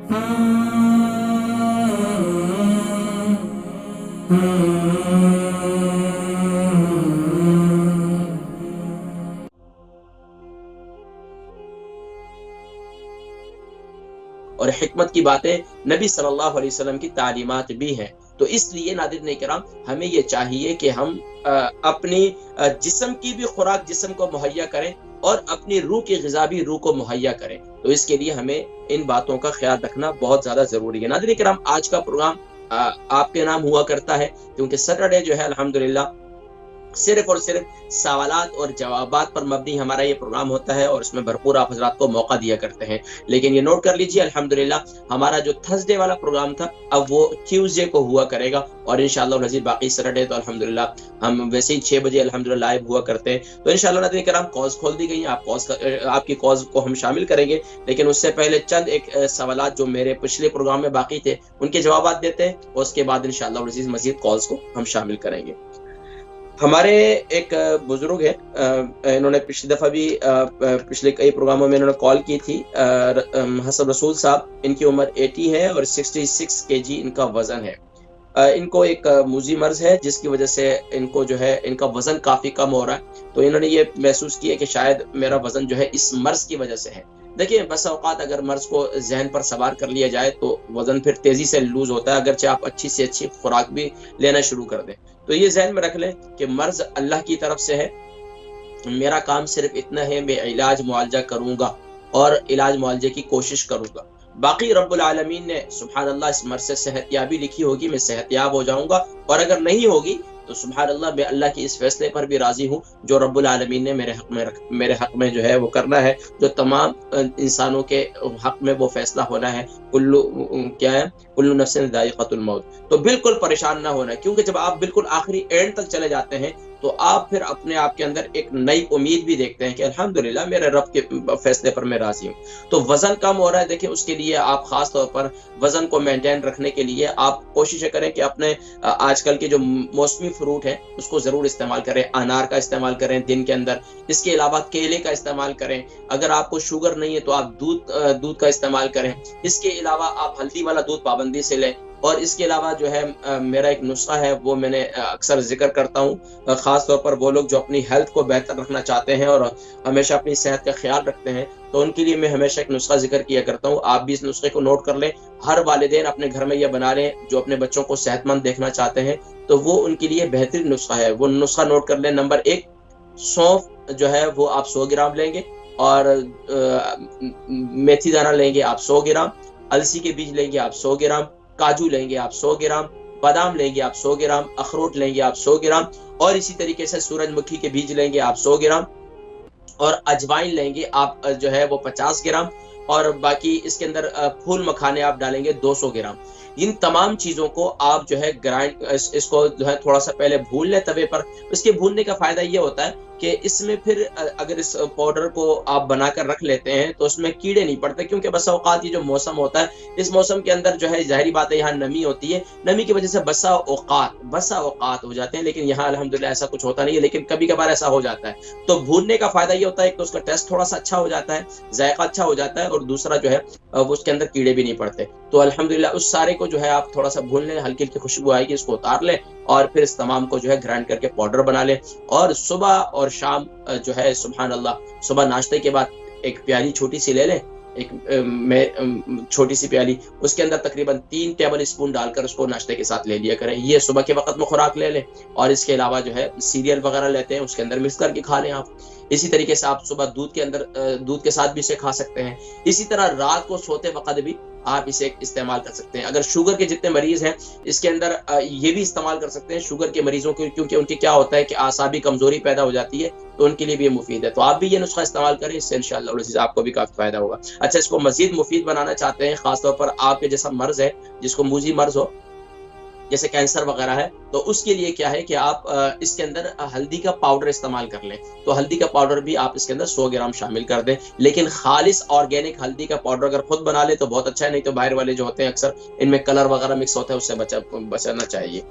اور حکمت کی باتیں نبی صلی اللہ علیہ وسلم کی تعلیمات بھی ہیں. تو اس لیے ناظرین کرام ہمیں یہ چاہیے کہ ہم اپنی جسم کی بھی خوراک جسم کو مہیا کریں اور اپنی روح کی غذا بھی روح کو مہیا کریں. تو اس کے لیے ہمیں ان باتوں کا خیال رکھنا بہت زیادہ ضروری ہے. ناظرین کرام آج کا پروگرام آپ کے نام ہوا کرتا ہے کیونکہ سیٹرڈے جو ہے الحمدللہ صرف اور صرف سوالات اور جوابات پر مبنی ہمارا یہ پروگرام ہوتا ہے اور اس میں بھرپور آپ حضرات کو موقع دیا کرتے ہیں. لیکن یہ نوٹ کر لیجئے الحمدللہ ہمارا جو تھرسڈے والا پروگرام تھا اب وہ ٹیوزڈے کو ہوا کرے گا اور انشاءاللہ العزیز باقی سیٹرڈے تو الحمدللہ ہم ویسے ہی 6 بجے الحمدللہ لائیو ہوا کرتے ہیں. تو انشاءاللہ ناظرین کرام کالز کھول دی گئی ہیں. آپ کی کالز کو ہم شامل کریں گے لیکن اس سے پہلے چند ایک سوالات جو میرے پچھلے پروگرام میں باقی تھے ان کے جوابات دیتے ہیں اور اس کے بعد انشاءاللہ العزیز مزید کالز کو ہم شامل کریں گے. ہمارے ایک بزرگ ہیں انہوں نے پچھلی دفعہ بھی پچھلے کئی پروگراموں میں انہوں نے کال کی تھی. حسن رسول صاحب ان کی عمر 80 ہے اور 66 kg ان کا وزن ہے. ان کو ایک موذی مرض ہے جس کی وجہ سے ان کو جو ہے ان کا وزن کافی کم ہو رہا ہے. تو انہوں نے یہ محسوس کیا کہ شاید میرا وزن جو ہے اس مرض کی وجہ سے ہے. دیکھیں بس اوقات اگر مرض کو ذہن پر سوار کر لیا جائے تو وزن پھر تیزی سے لوز ہوتا ہے اگرچہ آپ اچھی سے اچھی خوراک بھی لینا شروع کر دیں. تو یہ ذہن میں رکھ لیں کہ مرض اللہ کی طرف سے ہے. میرا کام صرف اتنا ہے میں علاج معالجہ کروں گا اور علاج معالجے کی کوشش کروں گا. باقی رب العالمین نے سبحان اللہ اس مرض سے صحت یابی لکھی ہوگی میں صحت یاب ہو جاؤں گا اور اگر نہیں ہوگی تو سبحان اللہ میں اللہ کی اس فیصلے پر بھی راضی ہوں جو رب العالمین نے میرے حق میں جو ہے وہ کرنا ہے جو تمام انسانوں کے حق میں وہ فیصلہ ہونا ہے. کلو نفس ذائقۃ الموت. تو بالکل پریشان نہ ہونا کیونکہ جب آپ بالکل آخری اینڈ تک چلے جاتے ہیں تو آپ پھر اپنے آپ کے اندر ایک نئی امید بھی دیکھتے ہیں کہ الحمدللہ میرے رب کے فیصلے پر میں راضی ہوں. تو وزن کم ہو رہا ہے دیکھیں اس کے لیے آپ خاص طور پر وزن کو مینٹین رکھنے کے لیے آپ کوشش کریں کہ اپنے آج کل کے جو موسمی فروٹ ہیں اس کو ضرور استعمال کریں. انار کا استعمال کریں دن کے اندر. اس کے علاوہ کیلے کا استعمال کریں. اگر آپ کو شوگر نہیں ہے تو آپ دودھ کا استعمال کریں. اس کے علاوہ آپ ہلدی والا دودھ پابندی سے لیں. اور اس کے علاوہ جو ہے میرا ایک نسخہ ہے وہ میں نے اکثر ذکر کرتا ہوں خاص طور پر وہ لوگ جو اپنی ہیلتھ کو بہتر رکھنا چاہتے ہیں اور ہمیشہ اپنی صحت کا خیال رکھتے ہیں تو ان کے لیے میں ہمیشہ ایک نسخہ ذکر کیا کرتا ہوں. آپ بھی اس نسخے کو نوٹ کر لیں. ہر والدین اپنے گھر میں یہ بنا لیں جو اپنے بچوں کو صحت مند دیکھنا چاہتے ہیں تو وہ ان کے لیے بہترین نسخہ ہے. وہ نسخہ نوٹ کر لیں. نمبر 1 سونف جو ہے وہ آپ 100 گرام لیں گے اور میتھی دانہ لیں گے آپ 100 گرام. السی کے بیج لیں گے آپ 100 گرام. کاجو لیں گے آپ 100 گرام. بادام لیں گے آپ 100 گرام. اخروٹ لیں گے آپ 100 گرام اور اسی طریقے سے سورج مکھی کے بیج لیں گے آپ 100 گرام اور اجوائن لیں گے آپ جو ہے وہ 50 گرام اور باقی اس کے اندر پھول مکھانے آپ ڈالیں گے 200 گرام. ان تمام چیزوں کو آپ جو ہے گرائنڈ اس کو جو ہے تھوڑا سا پہلے بھون لیں توے پر. اس کے بھوننے کا فائدہ یہ ہوتا ہے کہ اس میں پھر اگر اس پاؤڈر کو آپ بنا کر رکھ لیتے ہیں تو اس میں کیڑے نہیں پڑتے کیونکہ بسا اوقات یہ جو موسم ہوتا ہے اس موسم کے اندر جو ہے ظاہری بات ہے یہاں نمی ہوتی ہے. نمی کی وجہ سے بسا اوقات ہو جاتے ہیں لیکن یہاں الحمدللہ ایسا کچھ ہوتا نہیں ہے لیکن کبھی کبھار ایسا ہو جاتا ہے. تو بھوننے کا فائدہ یہ ہوتا ہے کہ اس کا ٹیسٹ تھوڑا سا اچھا ہو جاتا ہے ذائقہ اچھا ہو جاتا ہے اور دوسرا جو ہے وہ اس کے اندر کیڑے بھی نہیں پڑتے. تو الحمدللہ اس سارے کو جو ہے آپ تھوڑا سا بھون لیں. ہلکی ہلکی خوشبو آئے گی اس کو اتار لیں اور پھر اس تمام کو جو ہے گرائنڈ کر کے پاؤڈر بنا لیں اور صبح اور شام جو ہے سبحان اللہ صبح ناشتے کے بعد ایک پیالی چھوٹی سی لے لیں. ایک چھوٹی سی پیالی اس کے اندر تقریباً 3 ٹیبل اسپون ڈال کر اس کو ناشتے کے ساتھ لے لیا کریں. یہ صبح کے وقت میں خوراک لے لیں اور اس کے علاوہ جو ہے سیریل وغیرہ لیتے ہیں اس کے اندر مکس کر کے کھا لیں آپ. اسی طریقے سے آپ صبح دودھ کے ساتھ بھی اسے کھا سکتے ہیں. اسی طرح رات کو سوتے وقت بھی آپ اسے استعمال کر سکتے ہیں. اگر شوگر کے جتنے مریض ہیں اس کے اندر یہ بھی استعمال کر سکتے ہیں شوگر کے مریضوں کے کیونکہ ان کی کیا ہوتا ہے کہ اعصابی کمزوری پیدا ہو جاتی ہے تو ان کے لیے بھی یہ مفید ہے. تو آپ بھی یہ نسخہ استعمال کریں اس سے انشاءاللہ العزیز آپ کو بھی کافی فائدہ ہوگا. اچھا اس کو مزید مفید بنانا چاہتے ہیں خاص طور پر آپ کے جیسا مرض ہے جس کو موذی مرض ہو جیسے کینسر وغیرہ ہے تو اس کے لیے کیا ہے کہ آپ اس کے اندر ہلدی کا پاؤڈر استعمال کر لیں. تو ہلدی کا پاؤڈر بھی آپ اس کے اندر 100 گرام شامل کر دیں لیکن خالص آرگینک ہلدی کا پاؤڈر اگر خود بنا لے تو بہت اچھا ہے نہیں تو باہر والے جو ہوتے ہیں اکثر ان میں کلر وغیرہ مکس ہوتا ہے اس سے بچنا چاہیے.